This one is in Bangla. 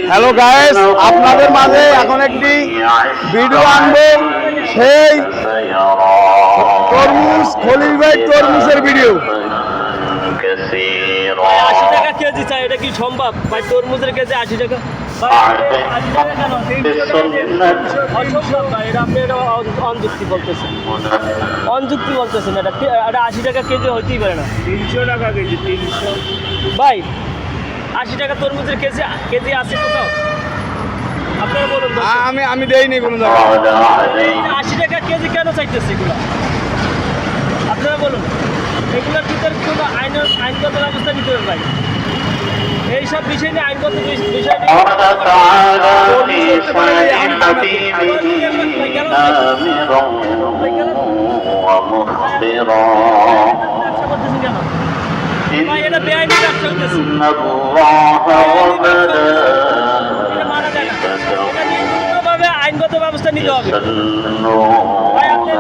হ্যালো গাইস, আপনাদের মাঝে এখন একটি ভিডিও আনবো সেই তরমুজ, খলিল ভাই তরমুজের ভিডিও। 80 টাকা কেজি চাই, এটা কি সম্ভব ভাই? তরমুজের কেজি 80 টাকা ভাই, 80 টাকা কেন? 300 টাকা অসম্ভব ভাই, এটা অযুক্তি বলতেছেন, অযুক্তি বলতেছেন। এটা 80 টাকা কেজি হইতেই পারে না। 300 টাকা কেজি, 300। ভাই 80 টাকা তরমুজের কেজি কেজি আছে কোথাও? আপনারা বলুন তো। আমি দেইনি কোনো জায়গায়। 80 টাকা কেজি কেন চাইতেছে এগুলো? আপনারা বলুন। এগুলোর ভিতরে কোনো আইনগত ব্যবস্থা নিতে হবে ভাই। এইসব বিষয় নিয়ে আইনগত বিষয় নিয়ে ব্যবসা করতেছেন কেন ভাই? এটা বেআইনি ব্যবসা করতেছে, এটা মানা যায় না। এটা নিয়ে দ্রুতভাবে আইনগত ব্যবস্থা নিতে হবে ভাই। আপনি